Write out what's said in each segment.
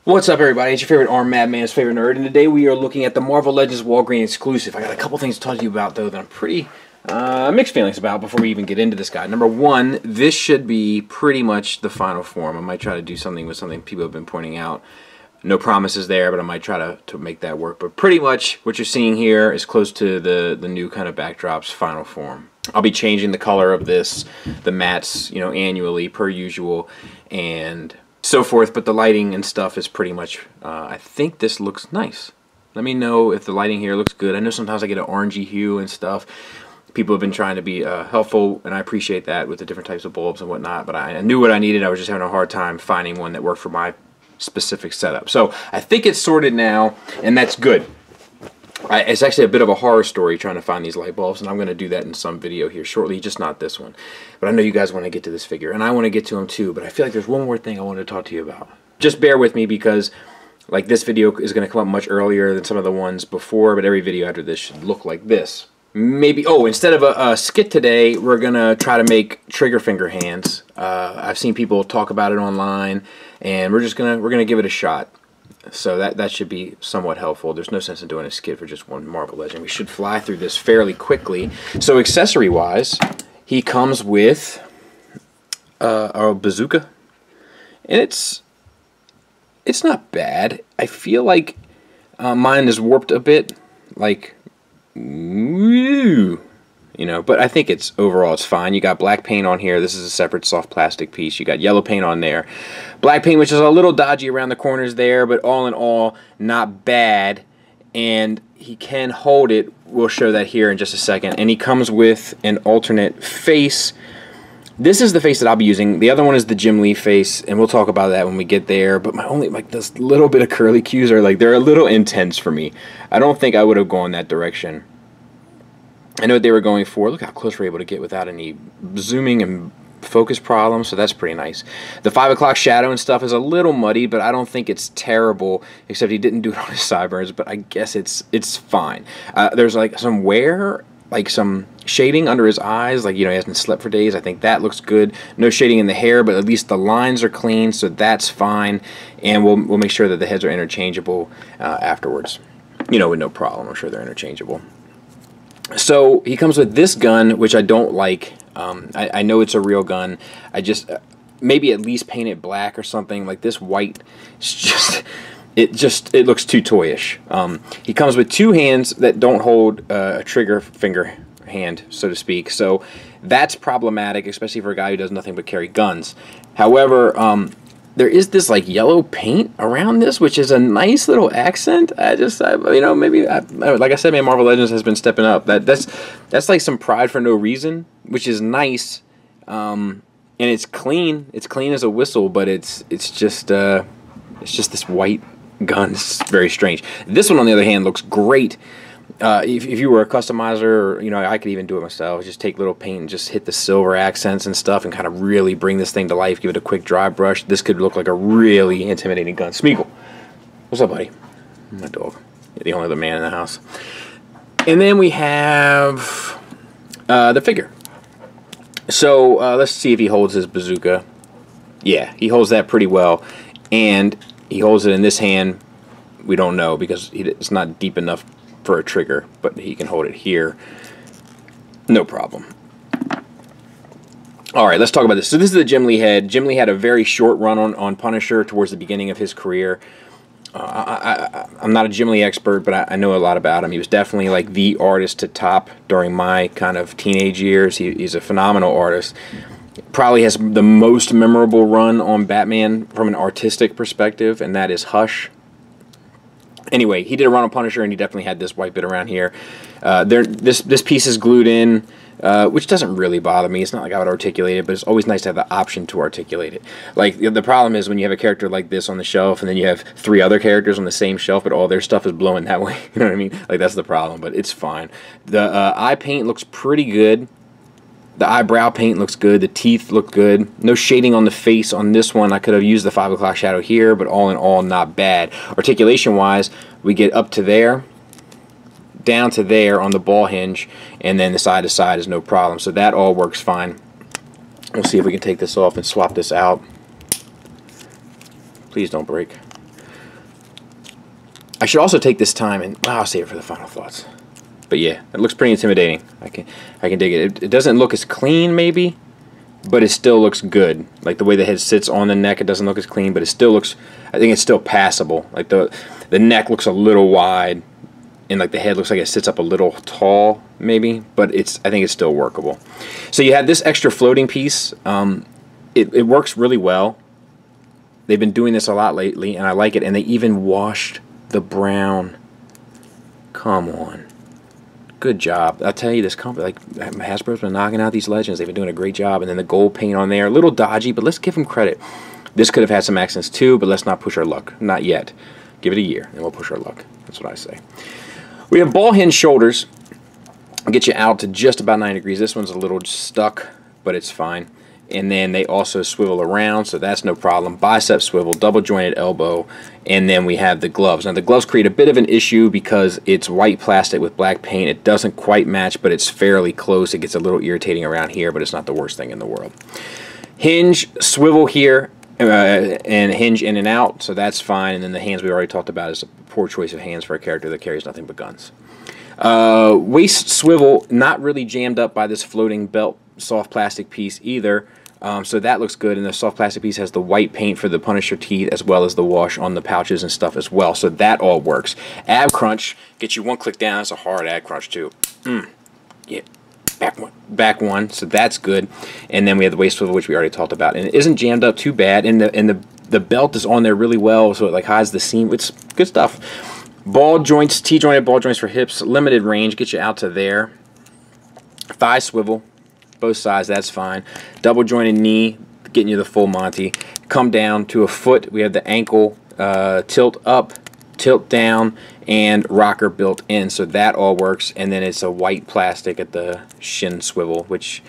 What's up, everybody? It's your favorite arm madman's favorite nerd, and today we are looking at the Marvel Legends Walgreens exclusive. I got a couple things to talk to you about, though, that I'm pretty mixed feelings about before we even get into this guy. Number one, this should be pretty much the final form. I might try to do something with something people have been pointing out. No promises there, but I might try to make that work. But pretty much what you're seeing here is close to the new kind of backdrop's final form. I'll be changing the color of this, the mattes, annually per usual, and so forth, but the lighting and stuff is pretty much, I think this looks nice. Let me know if the lighting here looks good. I know sometimes I get an orangey hue and stuff. People have been trying to be helpful, and I appreciate that with the different types of bulbs and whatnot, but I knew what I needed. I was just having a hard time finding one that worked for my specific setup. So I think it's sorted now, and that's good. It's actually a bit of a horror story trying to find these light bulbs, and I'm going to do that in some video here shortly, just not this one. But I know you guys want to get to this figure, and I want to get to him too, but I feel like there's one more thing I want to talk to you about. Just bear with me because like this video is going to come up much earlier than some of the ones before, but every video after this should look like this. Maybe, instead of a skit today, we're going to try to make trigger finger hands. I've seen people talk about it online, and we're going to give it a shot. So that should be somewhat helpful. There's no sense in doing a skit for just one Marvel Legend. We should fly through this fairly quickly. So accessory-wise, he comes with a bazooka, and it's not bad. I feel like mine is warped a bit, like woo, but I think overall it's fine. You got black paint on here. This is a separate soft plastic piece. You got yellow paint on there. Black paint, which is a little dodgy around the corners there, but all in all, not bad. And he can hold it. We'll show that here in just a second. And he comes with an alternate face. This is the face that I'll be using. The other one is the Jim Lee face, and we'll talk about that when we get there. But my only, this little bit of curly cues are they're a little intense for me. I don't think I would have gone that direction. I know what they were going for. Look how close we're able to get without any zooming and focus problems, so that's pretty nice. The 5 o'clock shadow and stuff is a little muddy, but I don't think it's terrible, except he didn't do it on his sideburns, but I guess it's fine. There's some wear, some shading under his eyes, he hasn't slept for days. I think that looks good. No shading in the hair, but at least the lines are clean, so that's fine, and we'll make sure that the heads are interchangeable afterwards. With no problem. I'm sure they're interchangeable. So he comes with this gun, which I don't like. I know it's a real gun. I just maybe at least paint it black or something. Like this white, it looks too toyish. He comes with two hands that don't hold a trigger finger hand, so to speak. So that's problematic, especially for a guy who does nothing but carry guns. However, there is this yellow paint around this, which is a nice little accent. Maybe like I said, man, Marvel Legends has been stepping up. That's like some pride for no reason, which is nice. And it's clean. It's clean as a whistle, but it's just this white gun. It's very strange. This one, on the other hand, looks great. If you were a customizer, or, I could even do it myself. Just take little paint and just hit the silver accents and stuff and kind of really bring this thing to life. Give it a quick dry brush. This could look like a really intimidating gun. Smeagol, what's up, buddy? My dog. You're the only other man in the house. And then we have the figure. So let's see if he holds his bazooka. Yeah, he holds that pretty well. And he holds it in this hand. We don't know because it's not deep enough for a trigger, but he can hold it here, no problem. Alright, let's talk about this. So this is the Jim Lee head. Jim Lee had a very short run on Punisher towards the beginning of his career. I'm not a Jim Lee expert, but I know a lot about him. He was definitely the artist to top during my kind of teenage years. He's a phenomenal artist. Probably has the most memorable run on Batman from an artistic perspective, and that is Hush. Anyway, he did a run on Punisher, and he definitely had this white bit around here. This piece is glued in, which doesn't really bother me. It's not like I would articulate it, but it's always nice to have the option to articulate it. The problem is when you have a character like this on the shelf, and then you have three other characters on the same shelf, but all their stuff is blowing that way. You know what I mean? That's the problem, but it's fine. The eye paint looks pretty good. The eyebrow paint looks good. The teeth look good. No shading on the face on this one. I could have used the 5 o'clock shadow here, but all in all, not bad. Articulation-wise, we get up to there, down to there on the ball hinge, and then the side to side is no problem. So that all works fine. We'll see if we can take this off and swap this out. Please don't break. I should also take this time and I'll save it for the final thoughts. But yeah, it looks pretty intimidating. I can dig it. It doesn't look as clean maybe, but it still looks good. Like the way the head sits on the neck, it doesn't look as clean, but it still looks, I think it's still passable. Like the neck looks a little wide, and like the head looks like it sits up a little tall maybe, but I think it's still workable. So you have this extra floating piece. It works really well. They've been doing this a lot lately, and I like it. And they even washed the brown. Come on. Good job. I'll tell you, this company, like Hasbro's been knocking out these Legends. They've been doing a great job. And then the gold paint on there, a little dodgy, but let's give them credit. This could have had some accents too, but let's not push our luck. Not yet. Give it a year, and we'll push our luck. That's what I say. We have ball hinge shoulders. I'll get you out to just about 9 degrees. This one's a little stuck, but it's fine. And then they also swivel around, so that's no problem. Bicep swivel, double jointed elbow, and then we have the gloves. Now the gloves create a bit of an issue because it's white plastic with black paint. It doesn't quite match, but it's fairly close. It gets a little irritating around here, but it's not the worst thing in the world. Hinge, swivel here, and hinge in and out, so that's fine. And then the hands we already talked about is a poor choice of hands for a character that carries nothing but guns. Waist swivel, not really jammed up by this floating belt soft plastic piece either, so that looks good. And the soft plastic piece has the white paint for the Punisher teeth as well as the wash on the pouches and stuff as well, so that all works. Ab crunch, get you one click down. It's a hard ab crunch too. Yeah, back one, so that's good. And then we have the waist swivel, which we already talked about, and it isn't jammed up too bad, and the belt is on there really well, so it like hides the seam. It's good stuff. Ball joints, T-jointed ball joints for hips, limited range, get you out to there. Thigh swivel, both sides, that's fine. Double jointed knee, getting you the full Monty. Come down to a foot, we have the ankle tilt up, tilt down, and rocker built in, so that all works. And then it's a white plastic at the shin swivel, which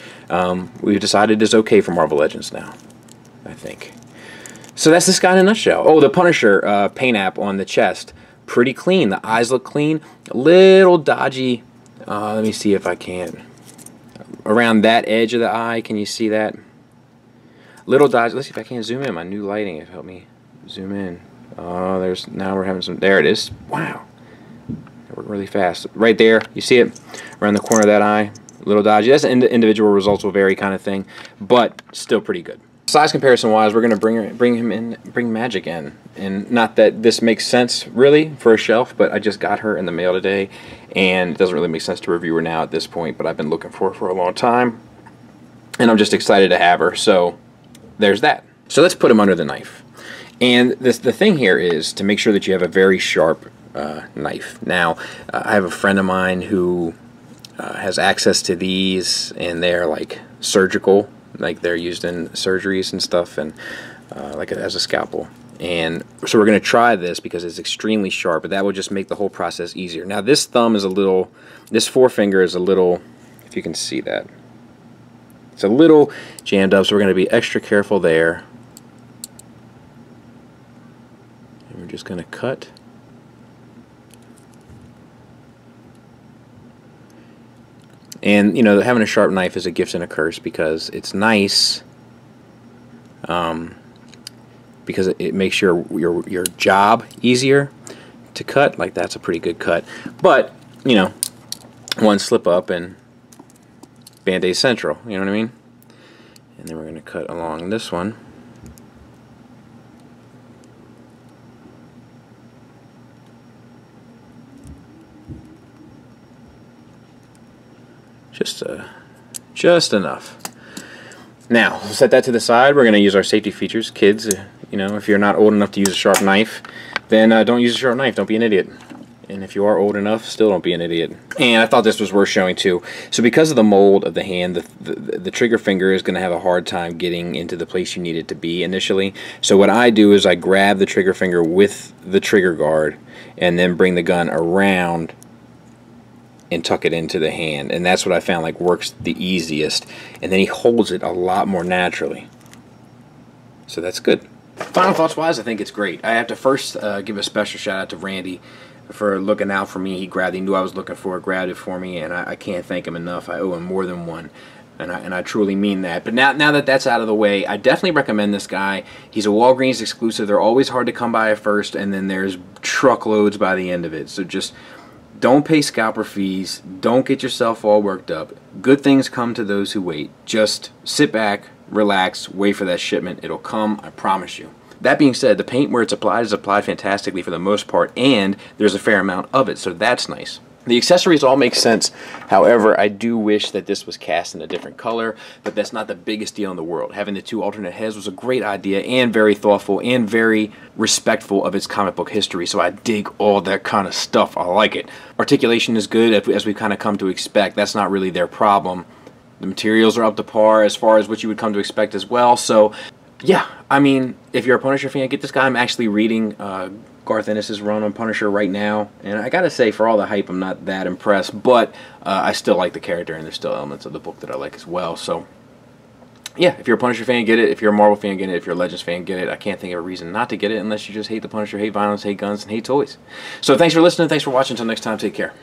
we've decided is okay for Marvel Legends now, I think. So that's this guy in a nutshell. Oh, the Punisher paint app on the chest. Pretty clean. The eyes look clean. A little dodgy. Let me see if I can. Around that edge of the eye, can you see that? Little dodgy. Let's see if I can zoom in. My new lighting has helped me zoom in. Oh, now we're having some. There it is. Wow. That worked really fast. Right there. You see it? Around the corner of that eye. A little dodgy. That's individual results will vary kind of thing, but still pretty good. Size comparison wise, we're going to bring Magic in, and not that this makes sense really for a shelf, but I just got her in the mail today, and it doesn't really make sense to review her now at this point, but I've been looking for her for a long time, and I'm just excited to have her. So there's that. So let's put him under the knife, and the thing here is to make sure that you have a very sharp knife. Now I have a friend of mine who has access to these, and they're like surgical. Like they're used in surgeries and stuff, and like as a scalpel. And so we're going to try this because it's extremely sharp, but that will just make the whole process easier. Now this thumb is a little, this forefinger is a little, if you can see that, it's a little jammed up, so we're going to be extra careful there. And we're just going to cut. And, you know, having a sharp knife is a gift and a curse because it's nice, because it makes your job easier to cut. Like, that's a pretty good cut. But, you know, one slip up and Band-Aid Central, you know what I mean? And then we're going to cut along this one. Just enough. Now, we'll set that to the side. We're going to use our safety features. Kids, you know, if you're not old enough to use a sharp knife, then don't use a sharp knife. Don't be an idiot. And if you are old enough, still don't be an idiot. And I thought this was worth showing too. So because of the mold of the hand, the trigger finger is going to have a hard time getting into the place you need it to be initially. So what I do is I grab the trigger finger with the trigger guard and then bring the gun around and tuck it into the hand, and that's what I found like works the easiest. And then he holds it a lot more naturally, so that's good. Final thoughts wise, I think it's great. I have to first give a special shout out to Randy for looking out for me. He knew I was looking for it, grabbed it for me, and I can't thank him enough. I owe him more than one. And I truly mean that. But now that that's out of the way, I definitely recommend this guy. He's a Walgreens exclusive. They're always hard to come by at first, and then there's truckloads by the end of it. So just don't pay scalper fees. Don't get yourself all worked up. Good things come to those who wait. Just sit back, relax, wait for that shipment. It'll come, I promise you. That being said, the paint where it's applied is applied fantastically for the most part, and there's a fair amount of it, so that's nice. The accessories all make sense. However, I do wish that this was cast in a different color, but that's not the biggest deal in the world. Having the 2 alternate heads was a great idea and very thoughtful and very respectful of its comic book history, so I dig all that kind of stuff. I like it. Articulation is good, as we've kind of come to expect. That's not really their problem. The materials are up to par as far as what you would come to expect as well, so yeah, I mean, if you're a Punisher fan, get this guy. I'm actually reading Garth Ennis's run on Punisher right now, and I gotta say, for all the hype, I'm not that impressed, but I still like the character, and there's still elements of the book that I like as well. So yeah, if you're a Punisher fan, get it. If you're a Marvel fan, get it. If you're a Legends fan, get it. I can't think of a reason not to get it unless you just hate the Punisher, hate violence, hate guns, and hate toys. So thanks for listening. Thanks for watching. Until next time, take care.